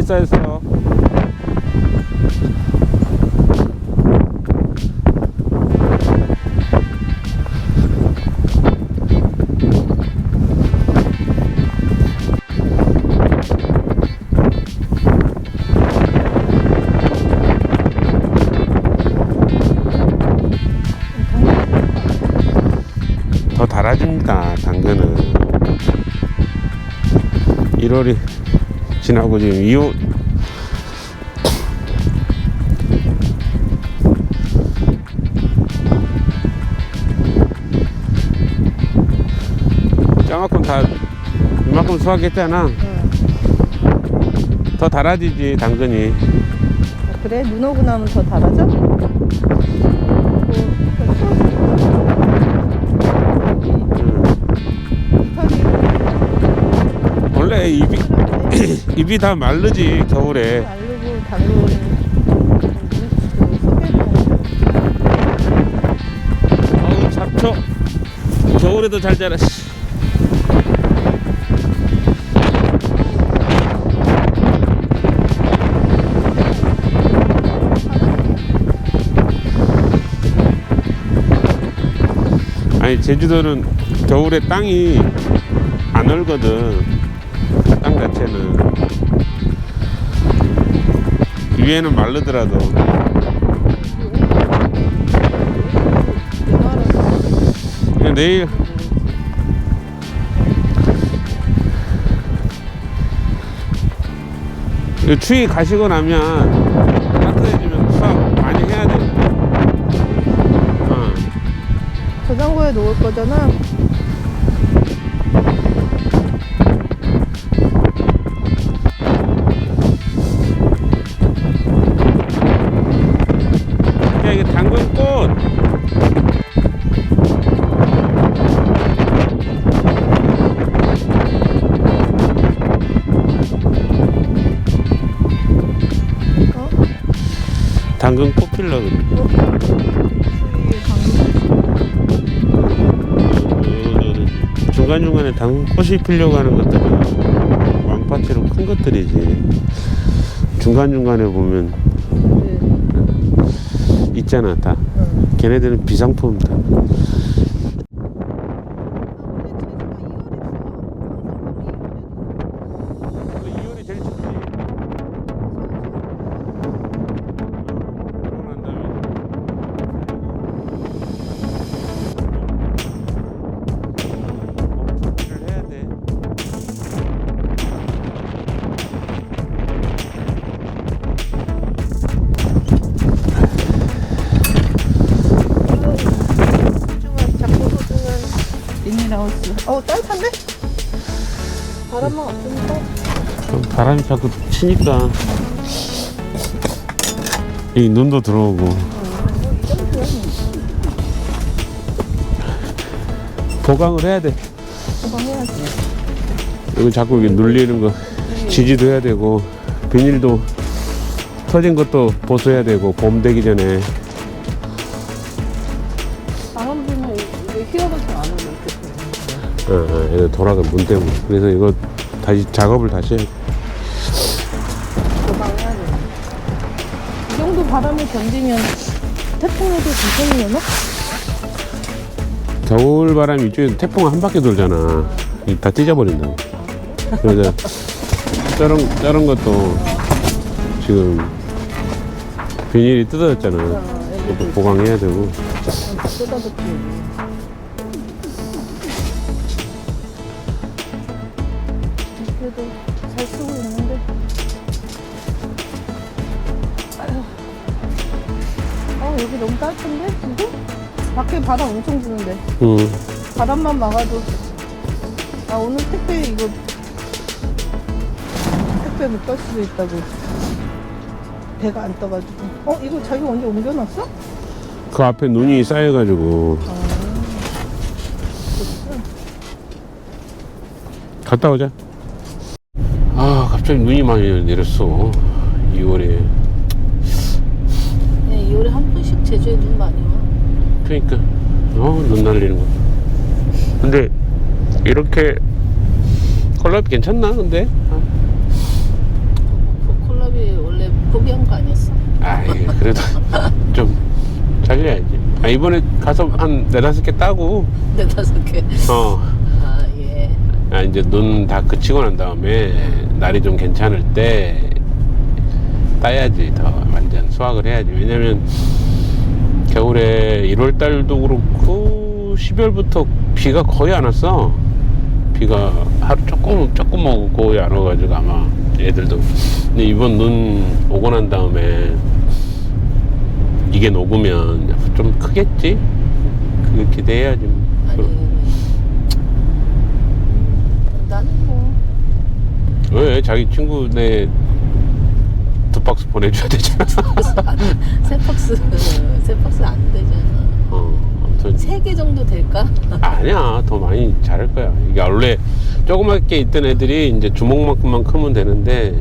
쌓였어. 더 달아집니다. 당근은 1월이 지나고 지금 2월 장학금 다 이만큼 수확했잖아. 더 달아지지 당근이. 그래? 눈 오고 나면 더 달아져? 원래 입이 다 마르지 겨울에. 마르고 당근이 어우 잡초 겨울에도 잘 자라. 아니 제주도는 겨울에 땅이 안 얼거든. 땅 자체는 위에는 마르더라도. 그냥 내일 추위 가시고 나면 따뜻해지면 수확 많이 해야 돼. 저장고에 놓을 거잖아. 야, 이게 당근꽃. 당근꽃 필러 그래. 중간중간에 당근꽃이 피려고 하는 것들은 왕파치로 큰 것들이지. 중간중간에 보면 있잖아 다. 걔네들은 비상품이다. 2월이 제일 춥지. 비닐하우스. 따뜻한데? 바람만 없으니까. 바람이 자꾸 치니까 이 눈도 들어오고. 보강을 해야 돼. 보강해야지. 이거 자꾸 이게 눌리는 거 지지도 해야 되고, 비닐도 터진 것도 보수해야 되고, 봄 되기 전에. 바람 불면 이게 휘어가 잘 안 오면 이거 돌아가 문 때문에. 그래서 이거 다시 작업을 다시 해. 보강해야 돼. 이 정도 바람을 견디면 태풍에도 괜찮으려나? 겨울 바람이 이쪽에 태풍 한 바퀴 돌잖아. 다 찢어버린다고. 그래서 저런 것도 지금 비닐이 뜯어졌잖아. 이것도 보강해야 되고. 쏟아붓기. 그래도 잘 쓰고 있는데. 여기 너무 따뜻한데 지금? 밖에 바람 엄청 부는데. 바람만 막아도. 오늘 택배 이거 택배 못 갈 수도 있다고. 배가 안 떠가지고. 이거 자기 언제 옮겨놨어? 그 앞에 눈이 쌓여가지고. 갔다 오자. 갑자기 눈이 많이 내렸어. 2월에. 네, 2월에 한 번씩 제주에 눈 많이 와. 그러니까 눈 날리는 거. 근데 이렇게 컬러 괜찮나 근데? 포기한 거 아니었어? 아이, 그래도 좀 살려야지. 아, 이번에 가서 한 4-5개 따고, 4-5개. 아, 예. 아, 이제 눈 다 그치고 난 다음에 날이 좀 괜찮을 때 따야지. 더 완전 수확을 해야지. 왜냐면 겨울에 1월달도 그렇고 12월부터 비가 거의 안 왔어. 비가 하루 조금 오고 거의 안 와가지고 아마 애들도. 근데 이번 눈 오고 난 다음에 이게 녹으면 좀 크겠지? 그거 기대해야지. 아니, 나는 뭐. 왜? 자기 친구 내 2박스 보내줘야 되잖아. 세 박스 안 되잖아. 아무튼 3개 정도 될까? 아니야, 더 많이 자랄 거야. 이게 원래 조그맣게 있던 애들이 이제 주먹만큼만 크면 되는데,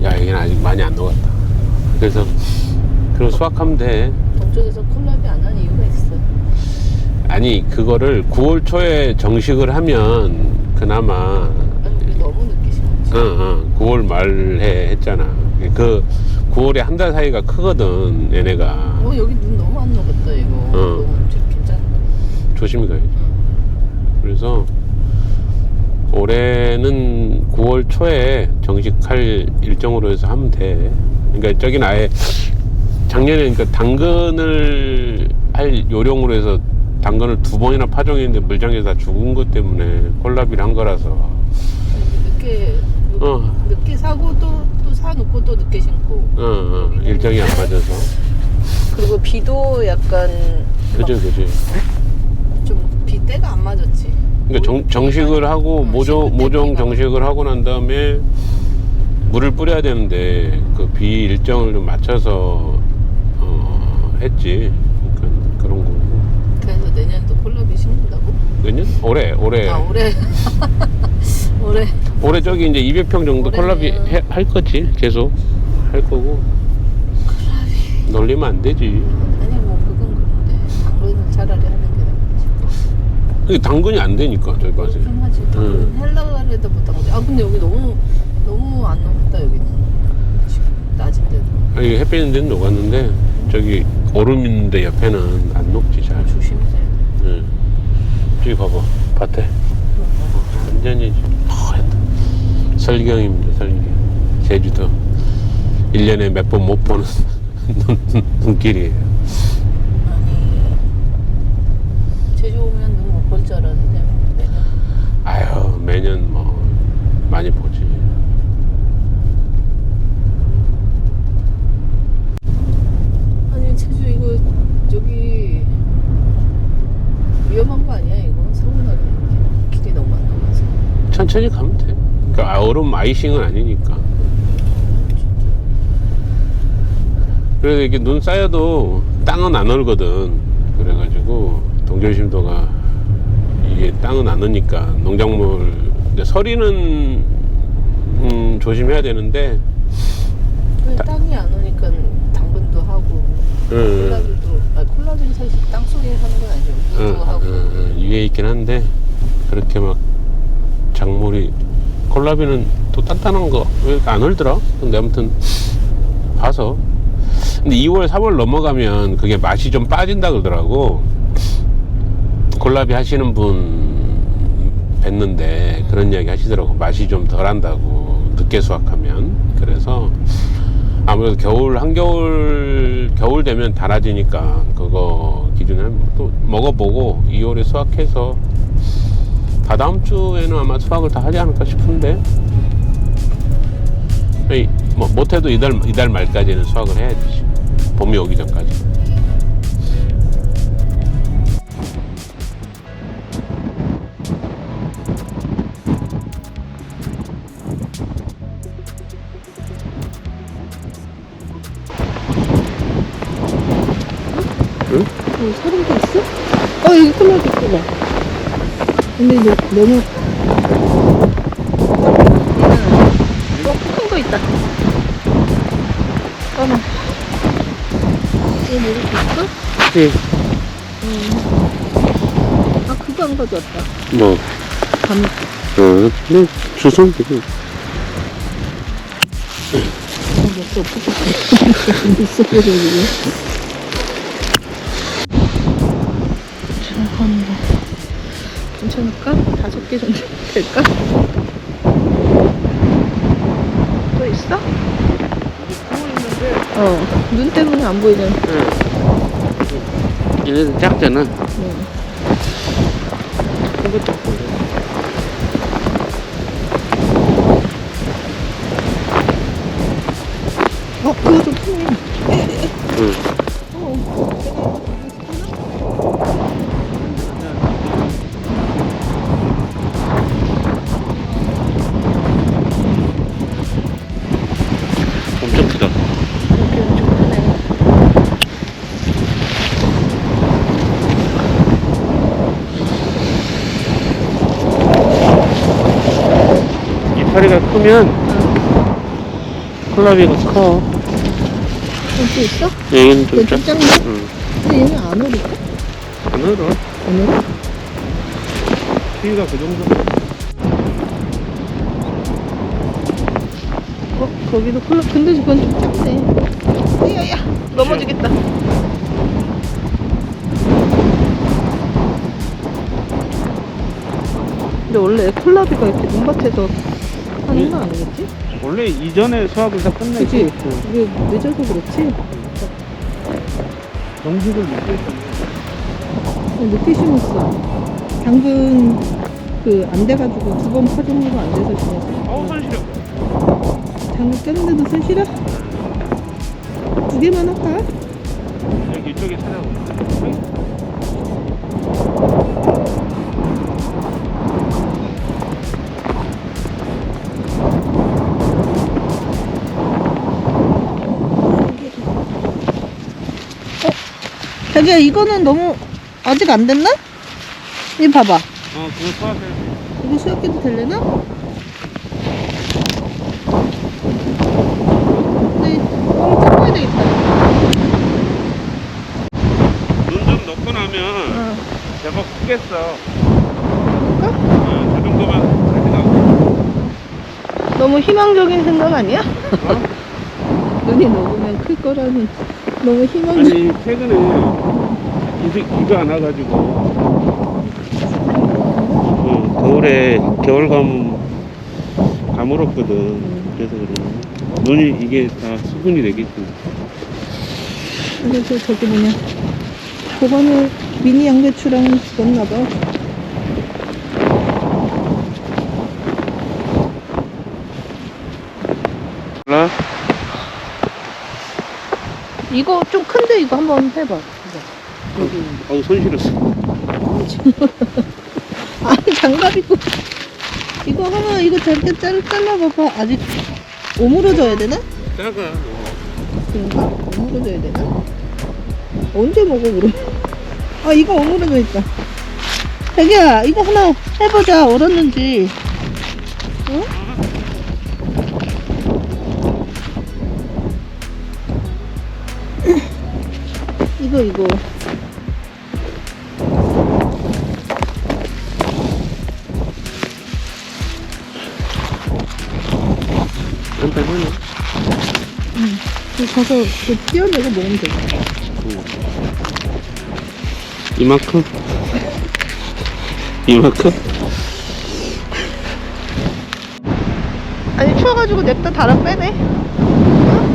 야, 이게 아직 많이 안 녹았다. 그래서 그럼 수확하면 돼. 동쪽에서 콜라비 안 한 이유가 있어. 아니, 그거를 9월 초에 정식을 하면 그나마. 아니, 우리 너무 늦게 심었지. 9월 말에 했잖아. 그 9월에 한 달 사이가 크거든, 얘네가. 여기 눈 너무 안 녹았다 이거. 너무 좀 괜찮아. 조심히 가야지. 그래서 올해는 9월 초에 정식할 일정으로 해서 하면 돼. 그러니까 저긴 아예 작년에 그러니까 당근을 할 요령으로 해서 당근을 2번이나 파종했는데 물장에서 다 죽은 것 때문에 콜라비를 한 거라서. 늦게 사고 또 사놓고 또 늦게 심고. 일정이 안 맞아서. 그리고 비도 약간 그지. 좀 비 때가 안 맞았지. 그러니까 정식을 하고 모종 정식을 하고 난 다음에 물을 뿌려야 되는데 그 비 일정을 좀 맞춰서 했지. 그러니까 그런 거고. 그래서 내년도 콜라비 심는다고? 내년? 올해. 아, 올해. 올해 저기 이제 200평 정도 올해는- 콜라비 할 거지. 계속 할 거고. 콜라비. 놀리면 안 되지. 아니 뭐 그건 그런데 당근을 차라리 하는 게 낫지. 이게 당근이 안 되니까 저기 봐서. 좀 하지. 헬라가레다 보다 그래. 아 근데 여기 너무 안 녹다 여기는. 지금 낮은데도. 아니 햇빛 있는 데는 녹았는데 저기 얼음 있는데 옆에는 안 녹지 잘. 조심해서. 응. 저기 봐봐 밭에 완전히 하얗다. 설경입니다. 설경. 제주도 1년에 몇 번 못 보는 눈길이에요. 아니 제주 오면 눈 못 볼 줄 알았는데 매년. 아유 매년 뭐 많이 보지. 아니 제주 이거 저기 위험한 거 아니야 이거? 서운하네. 길이 너무 안 나와서. 천천히 가면 돼. 그러니까 얼음 아이싱은 아니니까. 그래서 이렇게 눈 쌓여도 땅은 안 얼거든. 그래가지고 동결심도가 이게 땅은 안 얼니까 농작물 근데 서리는 조심해야 되는데. 땅이 안 오니까 당근도 하고 콜라비는 사실 땅 속에 하는 건 아니죠. 물도 하고. 위에 있긴 한데 그렇게 막 작물이 콜라비는 또 단단한 거 왜 이렇게 안 얼더라? 근데 아무튼 봐서. 근데 2월 3월 넘어가면 그게 맛이 좀 빠진다 그러더라고. 콜라비 하시는 분 뵀는데 그런 이야기 하시더라고. 맛이 좀 덜 한다고 늦게 수확하면. 그래서 아무래도 겨울 되면 달아지니까 그거 기준에 또 먹어보고 2월에 수확해서 다다음 주에는 아마 수확을 다 하지 않을까 싶은데 뭐 못해도 이달 말까지는 수확을 해야지. 봄이 오기 전까지. 응? 사람도 있어? 여기 콜라비 있구나. 근데 이제 너무 큰 거 있다. 까만. 얘 이렇게 있어? 네. 아 그거 안 가져왔다. 뭐? 감. 네. 주선 되게. 먹고 어떻게 있어버려 이게. 잠깐만. 괜찮을까? 5개 정도 될까? 또 있어? 눈 때문에 안 보이잖아. 얘네들 작잖아. 응. 큰 것도 보여. 그거 좀 크네. 응. 엄청 크다. 이파리가 크면 콜라비가 커. 또 있어? 얘는 좀 좀 작네? 응. 근데 얘는 안 오를까? 안 얼어. 안 오를? 키위가 그 정도. 거기도 콜라. 근데 그건 좀 작네. 야야 넘어지겠다. 근데 원래 콜라비가 이렇게 논밭에서 하는 거 아니겠지? 원래 이전에 수확을 다 끝내고 그치? 이게 늦어서 그렇지? 정식을 늦게 늦게 심었어. 당근 안 돼가지고 2번 파종류가 안 돼서 심었어. 어우 손 시려. 당근 깼는데도 손 시려? 2개만 할까? 여기 이쪽에 찾아보자. 자기야 이거는 너무 아직 안 됐나? 이거 봐봐. 그거 수확해야 돼. 이거 수확해도 되려나? 근데 이걸 꺾어야 되겠다. 눈 좀 넣고 나면 제법 크겠어. 그럴까? 그 정도만 가져가고. 너무 희망적인 생각 아니야? 어? 눈이 녹으면 클 거라는 너무 희망적. 아니 최근에 비가 안 와가지고 겨울에 겨울감 가물었거든. 그래서 그래. 눈이 이게 다 수분이 되겠지. 그래서 저기 뭐냐 저번에 미니 양배추랑 죽었나봐. 몰라? 이거 좀 큰데 이거 한번 해봐. 여기. 어우 손 시렸어. 아니 장갑 입고 이거 하나 이거 잘게 잘라봐봐. 아직 오므러져야 되나? 작아. 그런가? 오므러져야 되나? 언제 먹어 그럼? 아 이거 오므러져 있다. 자기야 이거 하나 해보자. 얼었는지. 응? 이거 간단하네. 이거 가서 띄어내고 먹으면 되겠다. 이만큼? 이만큼? 아니 추워가지고 냅다 달아 빼네. 응?